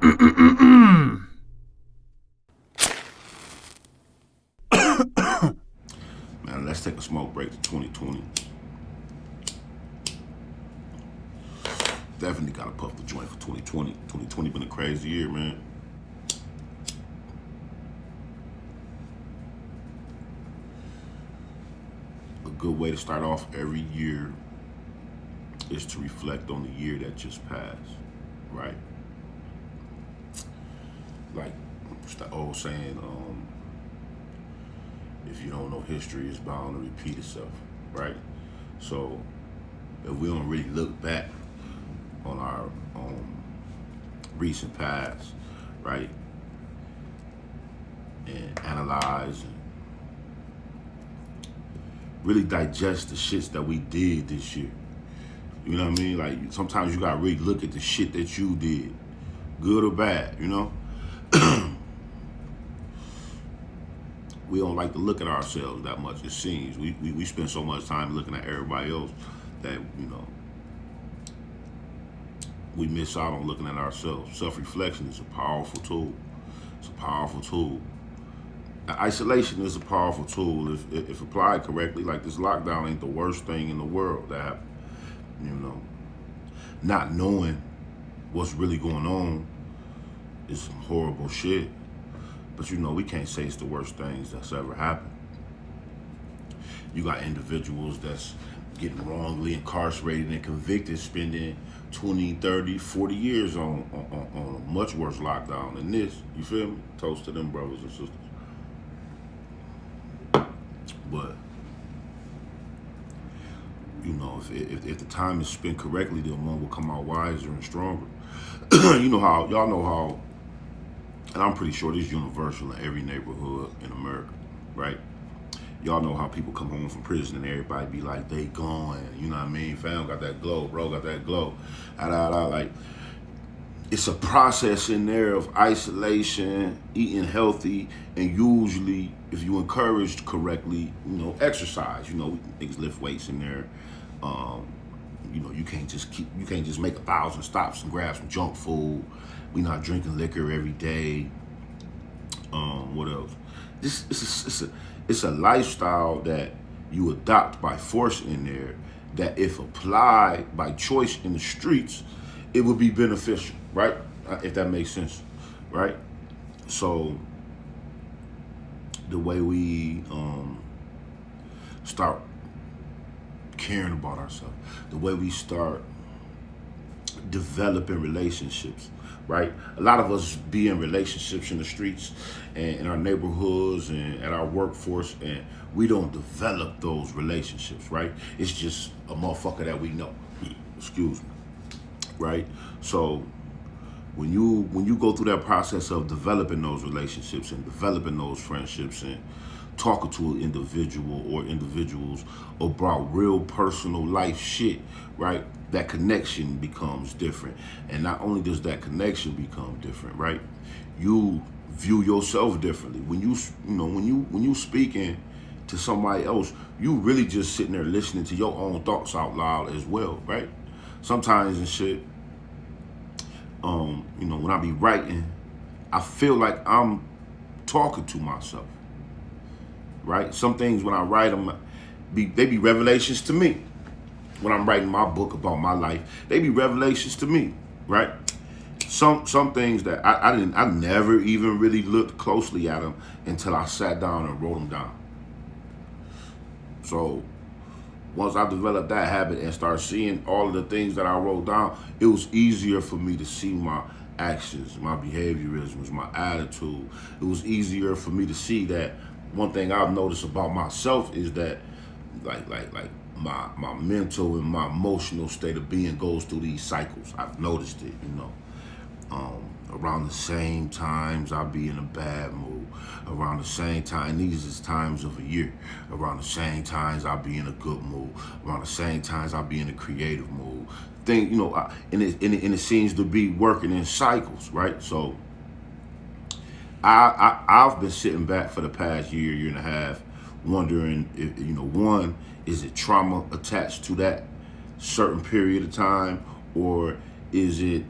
Man, let's take a smoke break to 2020. Definitely gotta puff the joint for 2020. 2020 been a crazy year, man. A good way to start off every year is to reflect on the year that just passed, right? Like, it's the old saying, if you don't know history, it's bound to repeat itself, right? So, if we don't really look back on our recent past, right, and analyze and really digest the shits that we did this year. You know what I mean? Like, sometimes you gotta really look at the shit that you did, good or bad, you know? We don't like to look at ourselves that much, it seems. We spend so much time looking at everybody else that, we miss out on looking at ourselves. Self-reflection is a powerful tool. It's a powerful tool. Isolation is a powerful tool if applied correctly. Like, this lockdown ain't the worst thing in the world that happened. Not knowing what's really going on is some horrible shit. But we can't say it's the worst things that's ever happened. You got individuals that's getting wrongly incarcerated and convicted, spending 20, 30, 40 years on a much worse lockdown than this. You feel me? Toast to them brothers and sisters. But, if the time is spent correctly, then one will come out wiser and stronger. Y'all know how, and I'm pretty sure this is universal in every neighborhood in America, right? Y'all know how people come home from prison and everybody be like, they gone, you know what I mean? Fam got that glow, bro got that glow. Like, it's a process in there of isolation, eating healthy, and usually, if you encouraged correctly, exercise. Niggas lift weights in there. You can't just make 1,000 stops and grab some junk food. We not drinking liquor every day. What else? It's a lifestyle that you adopt by force in there, that if applied by choice in the streets, it would be beneficial, right? If that makes sense, right? So the way we start caring about ourselves, the way we start developing relationships, right? A lot of us be in relationships in the streets and in our neighborhoods and at our workforce, and we don't develop those relationships, right? It's just a motherfucker that we know. Excuse me. Right? So when you go through that process of developing those relationships and developing those friendships and talking to an individual or individuals about real personal life shit, right? That connection becomes different. And not only does that connection become different, right? You view yourself differently. When you speaking to somebody else, you really just sitting there listening to your own thoughts out loud as well, right? Sometimes and shit, when I be writing, I feel like I'm talking to myself, right? Some things when I write them, they be revelations to me. When I'm writing my book about my life, they be revelations to me, right? Some things that I never even really looked closely at them until I sat down and wrote them down. So once I developed that habit and started seeing all of the things that I wrote down, it was easier for me to see my actions, my behaviorisms, my attitude. It was easier for me to see that one thing I've noticed about myself is that like my mental and my emotional state of being goes through these cycles. I've noticed it, around the same times I'll be in a bad mood. Around the same time, these is times of a year. Around the same times I'll be in a good mood. Around the same times I'll be in a creative mood. And it seems to be working in cycles, right? So I've been sitting back for the past year and a half, wondering if, one, is it trauma attached to that certain period of time, or is it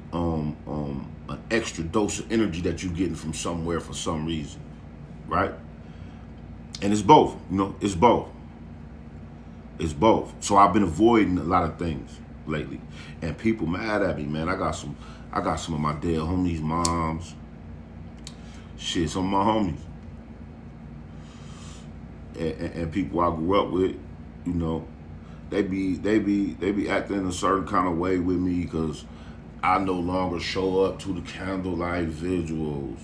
an extra dose of energy that you're getting from somewhere for some reason, right? And it's both, it's both. It's both. So I've been avoiding a lot of things lately, and people mad at me, man. I got some of my dead homies' moms, shit, some of my homies, and people I grew up with, they be acting in a certain kind of way with me because I no longer show up to the candlelight vigils.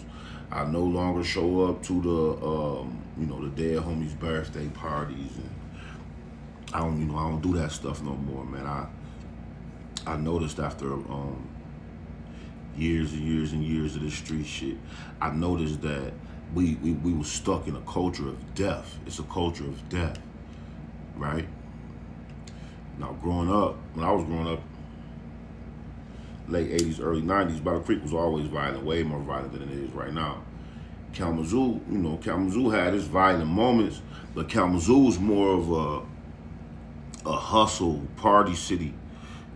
I no longer show up to the dead homies' birthday parties, and I don't do that stuff no more, man. I noticed after years and years and years of this street shit, I noticed that we were stuck in a culture of death. It's a culture of death, right? Now, when I was growing up, late 80s, early 90s, Battle Creek was always violent, way more violent than it is right now. Kalamazoo had its violent moments, but Kalamazoo was more of a hustle party city.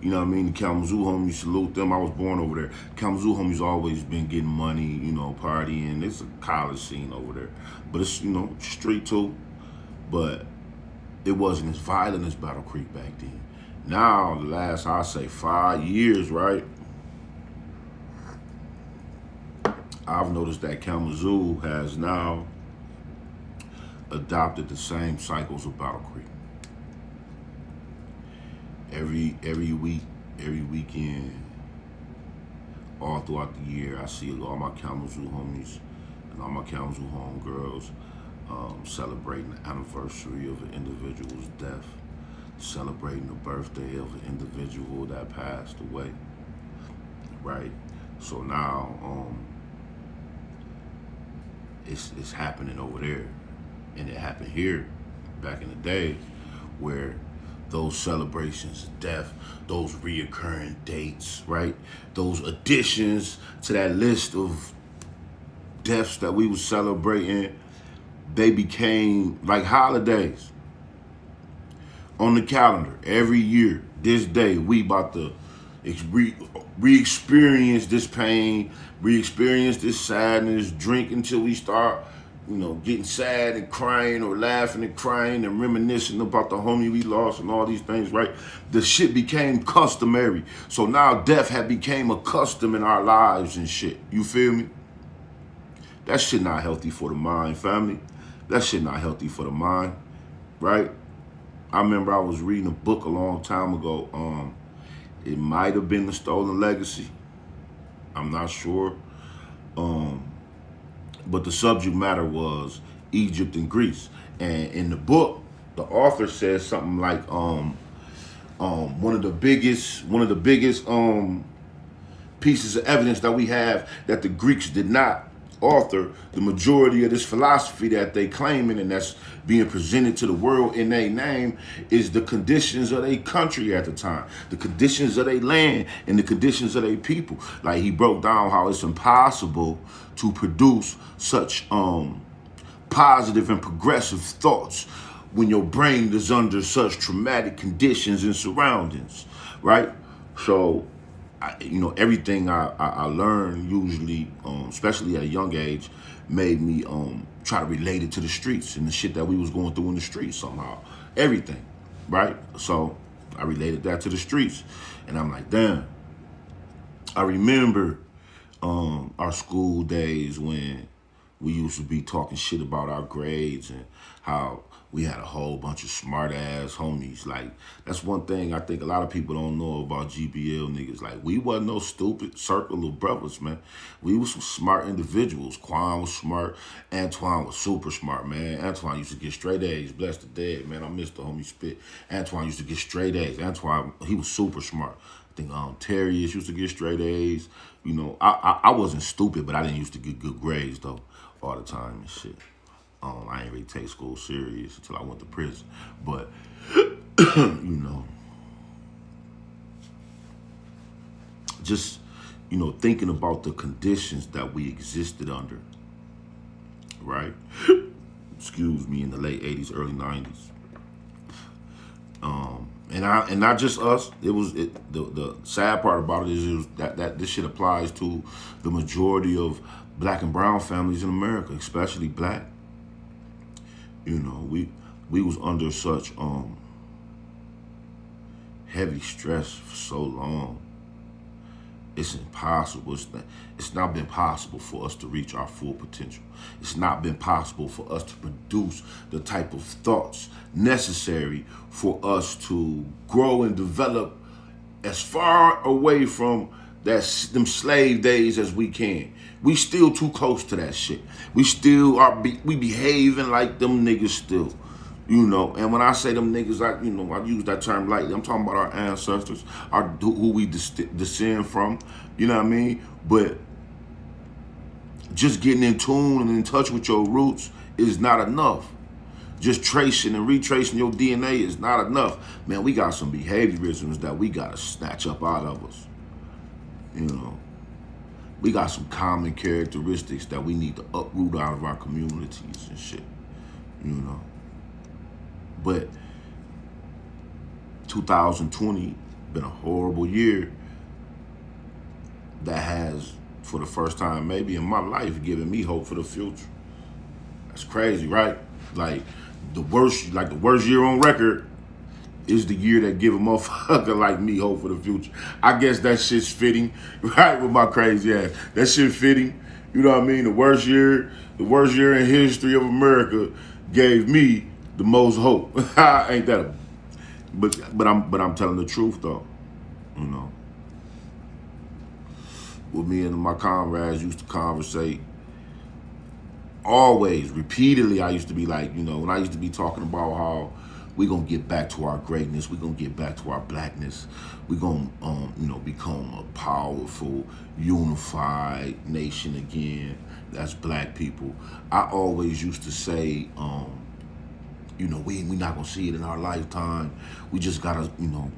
You know what I mean? The Kalamazoo homies, salute them. I was born over there. Kalamazoo homies always been getting money, partying. It's a college scene over there. But it's, street too. But it wasn't as violent as Battle Creek back then. Now, the last, I say, 5 years, right? I've noticed that Kalamazoo has now adopted the same cycles of Battle Creek. Every week, every weekend, all throughout the year, I see all my Kalamazoo homies and all my Kalamazoo homegirls celebrating the anniversary of an individual's death, celebrating the birthday of an individual that passed away, right? So now, it's happening over there, and it happened here back in the day, where those celebrations of death, those reoccurring dates, right? Those additions to that list of deaths that we were celebrating, they became like holidays on the calendar. Every year, this day, we about to re-experience this pain, re-experience this sadness, drink until we start getting sad and crying, or laughing and crying and reminiscing about the homie we lost and all these things, right? The shit became customary. So now death had became a custom in our lives and shit. You feel me? That shit not healthy for the mind, family. That shit not healthy for the mind, right? I remember I was reading a book a long time ago. It might have been The Stolen Legacy. I'm not sure. But the subject matter was Egypt and Greece. And in the book, the author says something like one of the biggest pieces of evidence that we have that the Greeks did not author the majority of this philosophy that they claiming and that's being presented to the world in their name is the conditions of their country at the time, the conditions of their land and the conditions of their people. Like, he broke down how it's impossible to produce such positive and progressive thoughts when your brain is under such traumatic conditions and surroundings, right? So everything I learned usually, especially at a young age, made me try to relate it to the streets and the shit that we was going through in the streets somehow. Everything, right? So I related that to the streets, and I'm like, damn. I remember our school days when we used to be talking shit about our grades and how we had a whole bunch of smart ass homies. Like, that's one thing I think a lot of people don't know about GBL niggas. Like, we wasn't no stupid circle of brothers, man. We was some smart individuals. Quan was smart. Antoine was super smart, man. Antoine used to get straight A's. Bless the dead, man. I miss the homie spit. Antoine used to get straight A's. Antoine, he was super smart. I think Terrius used to get straight A's. I wasn't stupid, but I didn't used to get good grades, though, all the time and shit. I ain't really take school serious until I went to prison. But, just, thinking about the conditions that we existed under, right? Excuse me, in the late 80s, early 90s. and not just us. The sad part about it is that this shit applies to the majority of black and brown families in America, especially black. You know, we was under such heavy stress for so long. It's impossible. It's not been possible for us to reach our full potential. It's not been possible for us to produce the type of thoughts necessary for us to grow and develop as far away from them slave days as we can. We still too close to that shit. We still we behaving like them niggas still. You know, and when I say them niggas, I use that term lightly. I'm talking about our ancestors, who we descend from. You know what I mean? But just getting in tune and in touch with your roots is not enough. Just tracing and retracing your DNA is not enough. Man, we got some behaviorisms that we gotta snatch up out of us. You know, we got some common characteristics that we need to uproot out of our communities and shit. You know. But 2020 been a horrible year that has, for the first time maybe in my life, given me hope for the future. That's crazy, right? Like the worst year on record is the year that give a motherfucker like me hope for the future. I guess that shit's fitting, right, with my crazy ass. That shit fitting. You know what I mean? The worst year in history of America gave me the most hope. Ain't that but I'm telling the truth though. You know. With me and my comrades used to conversate always, repeatedly. I used to be like, you know, when I used to be talking about how we gonna get back to our greatness, we gonna get back to our blackness, we gonna become a powerful, unified nation again. That's black people. I always used to say, you know, we not gonna see it in our lifetime. We just gotta, you know,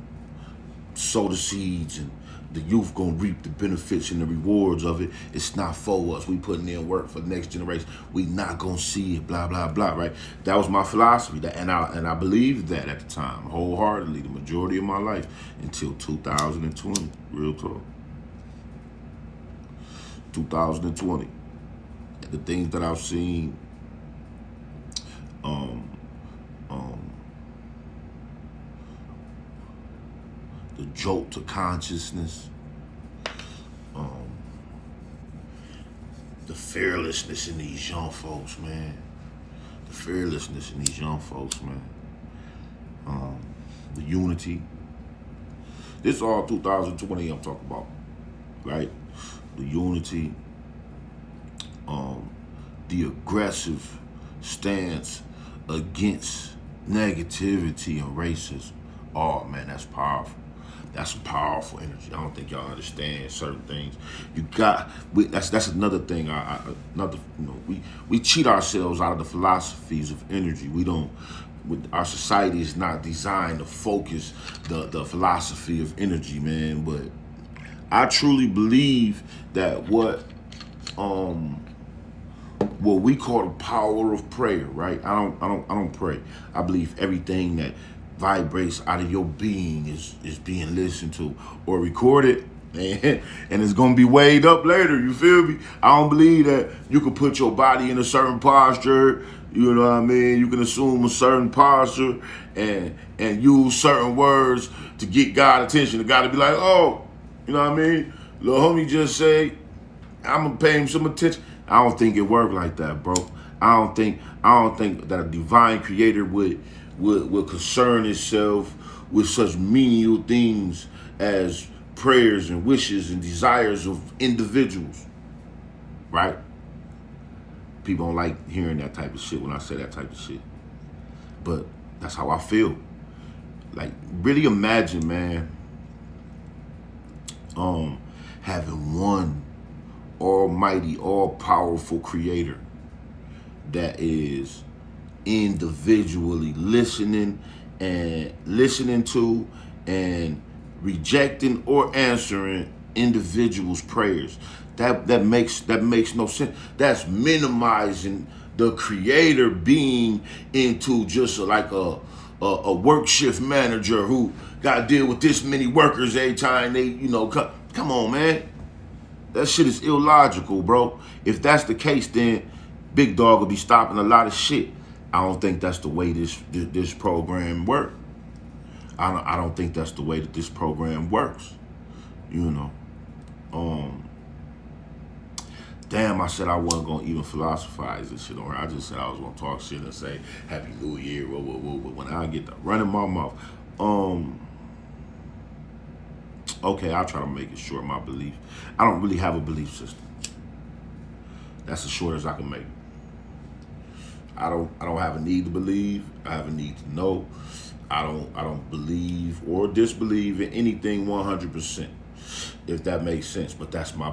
sow the seeds, and the youth gonna reap the benefits and the rewards of it. It's not for us. We putting in work for the next generation. We not gonna see it. Blah blah blah. Right? That was my philosophy. And I believed that at the time wholeheartedly, the majority of my life until 2020. Real talk. 2020. The things that I've seen. The jolt to consciousness, the fearlessness in these young folks, man. The fearlessness in these young folks, man. The unity. This is all 2020 I'm talking about, right? The unity, the aggressive stance against negativity and racism. Oh man, that's powerful. That's some powerful energy. I don't think y'all understand certain things. That's another thing. We cheat ourselves out of the philosophies of energy. Our society is not designed to focus the philosophy of energy, man. But I truly believe that what we call the power of prayer, right? I don't pray. I believe everything that vibrates out of your being is being listened to or recorded, and it's gonna be weighed up later. You feel me? I don't believe that you can put your body in a certain posture. You know what I mean? You can assume a certain posture and use certain words to get God attention. The God to be like, oh, you know what I mean? Little homie just say, I'm gonna pay him some attention. I don't think it worked like that, bro. I don't think that a divine creator would concern itself with such menial things as prayers and wishes and desires of individuals, right? People don't like hearing that type of shit when I say that type of shit, but that's how I feel. Like, really imagine, man, having one almighty, all-powerful creator that is individually listening to and rejecting or answering individuals' prayers. That makes no sense. That's minimizing the creator being into just like a a work shift manager who got to deal with this many workers every time they, come on, man. That shit is illogical, bro. If that's the case, then Big Dog will be stopping a lot of shit. I don't think that's the way this program works. I don't think that's the way that this program works. Damn, I said I wasn't gonna even philosophize this shit on her. I just said I was gonna talk shit and say Happy New Year. When I get to running my mouth, okay, I'll try to make it short. My belief. I don't really have a belief system. That's as short as I can make it. I don't have a need to believe. I have a need to know. I don't believe or disbelieve in anything 100%, if that makes sense. But that's my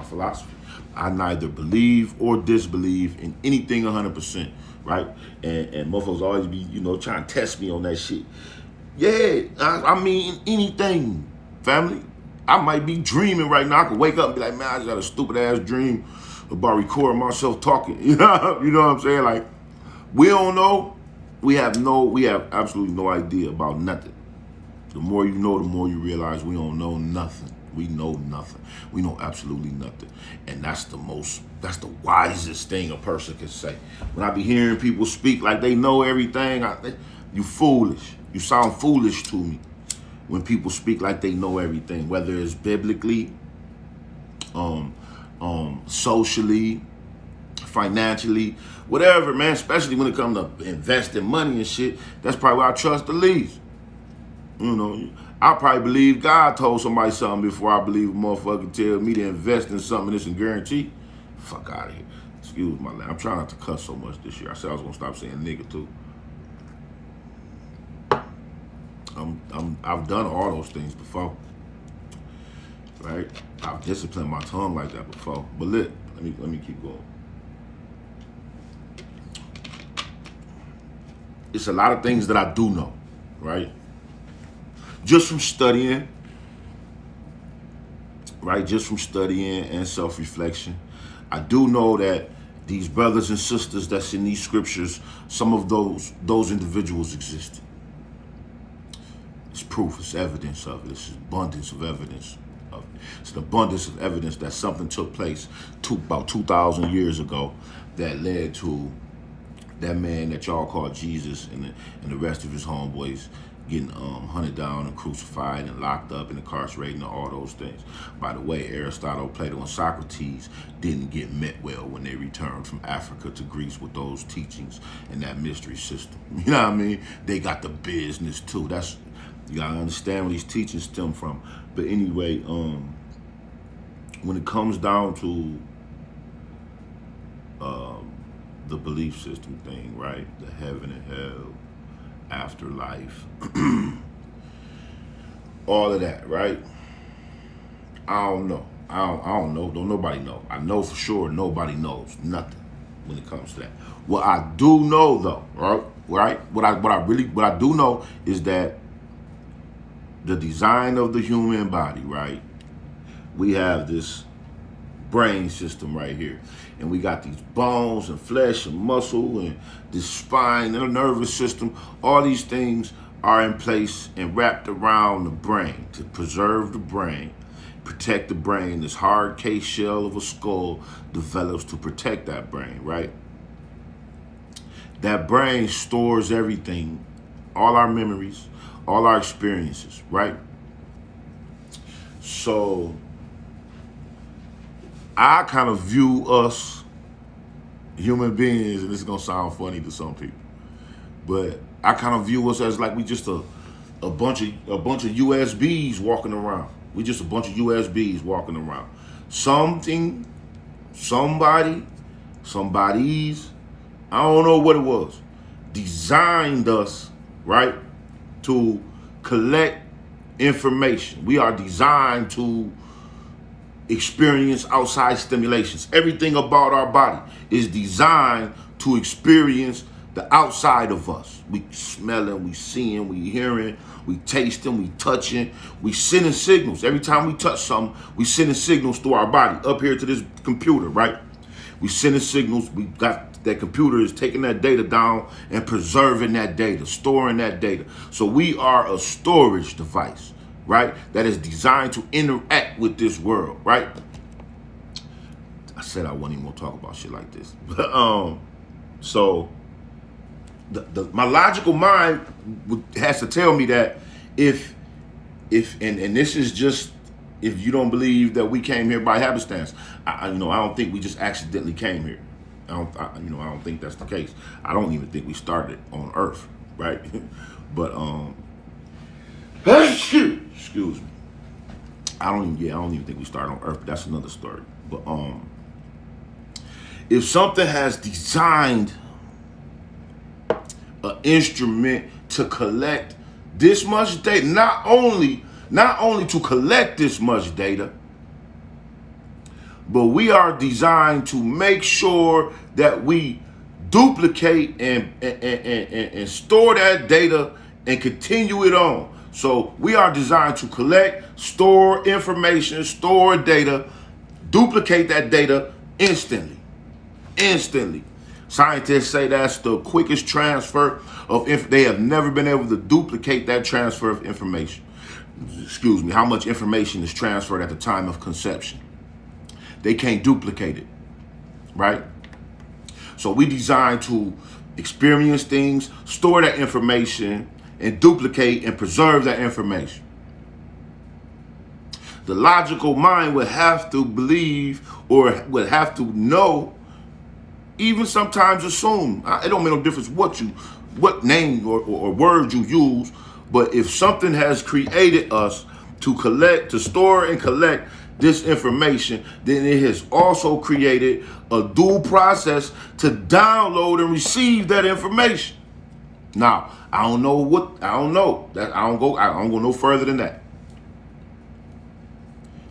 philosophy. I neither believe or disbelieve in anything 100%, right? And motherfuckers always be, trying to test me on that shit. Yeah, I mean anything, family. I might be dreaming right now. I could wake up and be like, man, I just had a stupid ass dream about recording myself talking. You know what I'm saying? Like, we don't know. We have absolutely no idea about nothing. The more you know, the more you realize we don't know nothing. We know nothing. We know absolutely nothing. And that's the wisest thing a person can say. When I be hearing people speak like they know everything, you foolish. You sound foolish to me when people speak like they know everything, whether it's biblically, socially, financially, whatever, man, especially when it comes to investing money and shit. That's probably where I trust the least. I probably believe God told somebody something before I believe a motherfucker tell me to invest in something that's a guarantee. Fuck out of here. Excuse my language. I'm trying not to cuss so much this year. I said I was gonna stop saying nigga too. I've done all those things before, right? I've disciplined my tongue like that before. But let me keep going. It's a lot of things that I do know, right? Just from studying, right? Just from studying and self-reflection, I do know that these brothers and sisters that's in these scriptures, some of those individuals existed. It's proof, it's evidence of it. It's abundance of evidence of it. It's an abundance of evidence that something took place about 2,000 years ago that led to that man that y'all call Jesus and the rest of his homeboys getting hunted down and crucified and locked up and incarcerated and all those things. By the way, Aristotle, Plato, and Socrates didn't get met well when they returned from Africa to Greece with those teachings and that mystery system. You know what I mean? They got the business too. You gotta understand where these teachings stem from. But anyway, when it comes down to the belief system thing, right? The heaven and hell, afterlife, all of that, right? I don't know. I don't know. Don't nobody know. I know for sure nobody knows nothing when it comes to that. What I do know though, right? What I do know is that the design of the human body, right? We have this brain system right here. And we got these bones and flesh and muscle and this spine and a nervous system. All these things are in place and wrapped around the brain to preserve the brain, protect the brain. This hard case shell of a skull develops to protect that brain, right? That brain stores everything, all our memories, all our experiences, right? So I kind of view us human beings, and this is gonna sound funny to some people, but I kind of view us as like we just a bunch of USBs walking around. We just a bunch of USBs walking around. Something, somebody, somebody's, I don't know what it was, designed us, right, to collect information. We are designed to experience outside stimulations. Everything about our body is designed to experience the outside of us. We smelling, we seeing, we hearing, we tasting, we touching, we sending signals. Every time we touch something, we sending signals through our body up here to this computer, right? We sending signals. We got that computer is taking that data down and preserving that data, storing that data. So we are a storage device, right? That is designed to interact with this world, right? I said I wasn't even gonna talk about shit like this. So my logical mind has to tell me that if and this is just if you don't believe that we came here by happenstance, I don't think we just accidentally came here. I don't think that's the case. I don't even think we started on Earth, right? But excuse me. I don't even think we started on Earth. But that's another story. But if something has designed an instrument to collect this much data, not only to collect this much data, but we are designed to make sure that we duplicate and store that data and continue it on. So we are designed to collect, store information, store data, duplicate that data instantly. Scientists say that's the quickest transfer of they have never been able to duplicate that transfer of information. Excuse me, how much information is transferred at the time of conception. They can't duplicate it, right? So we designed to experience things, store that information, and duplicate and preserve that information. The logical mind would have to believe or would have to know, even sometimes assume. It don't make no difference what name or word you use, but if something has created us to store and collect this information, then it has also created a dual process to download and receive that information. Now, I don't know. That I don't go no further than that.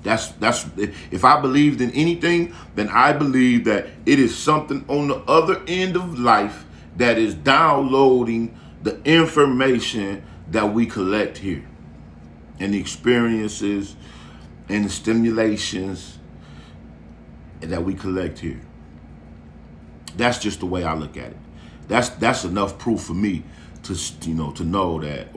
That's if I believed in anything, then I believe that it is something on the other end of life that is downloading the information that we collect here, and the experiences and the stimulations that we collect here. That's just the way I look at it. That's enough proof for me to know that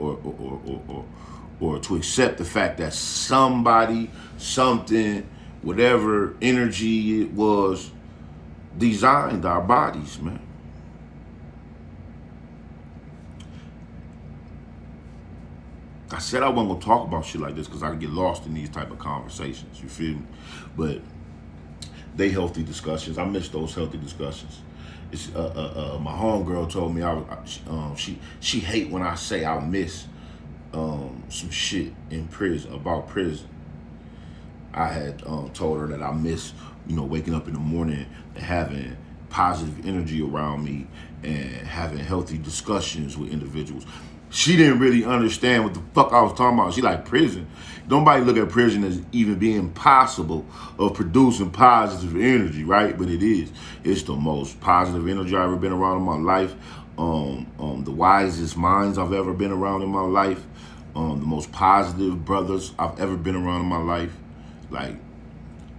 or to accept the fact that somebody, something, whatever energy it was, designed our bodies, man. I said I wasn't gonna talk about shit like this because I get lost in these type of conversations. You feel me? But they healthy discussions. I miss those healthy discussions. It's my homegirl told me she hate when I say I miss some shit in prison about prison. I had told her that I miss waking up in the morning and having positive energy around me and having healthy discussions with individuals. She didn't really understand what the fuck I was talking about. She like, prison? Nobody look at prison as even being possible of producing positive energy, right? But it is. It's the most positive energy I've ever been around in my life. The wisest minds I've ever been around in my life. The most positive brothers I've ever been around in my life. Like,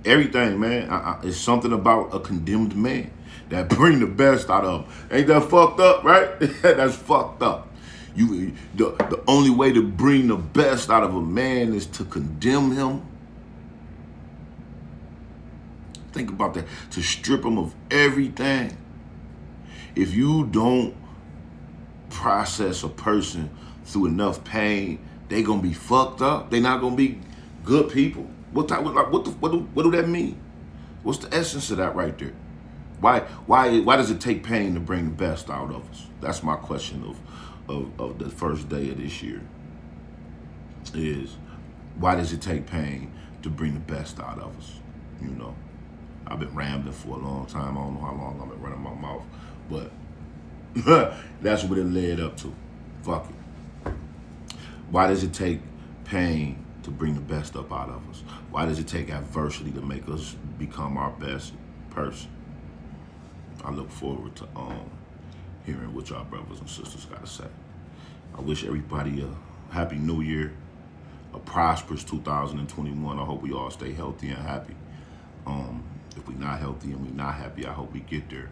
everything, man. It's something about a condemned man that bring the best out of him. Ain't that fucked up, right? That's fucked up. The only way to bring the best out of a man is to condemn him. Think about that. To strip him of everything. If you don't process a person through enough pain, they gonna be fucked up. They not gonna be good people. What do that mean? What's the essence of that right there? Why does it take pain to bring the best out of us? That's my question of the first day of this year. Is why does it take pain to bring the best out of us? I've been rambling for a long time. I don't know how long I've been running my mouth, but that's what it led up to. Fuck it. Why does it take pain to bring the best up out of us? Why does it take adversity to make us become our best person? I look forward to hearing what y'all brothers and sisters got to say. I wish everybody a happy new year, a prosperous 2021. I hope we all stay healthy and happy. If we're not healthy and we're not happy, I hope we get there.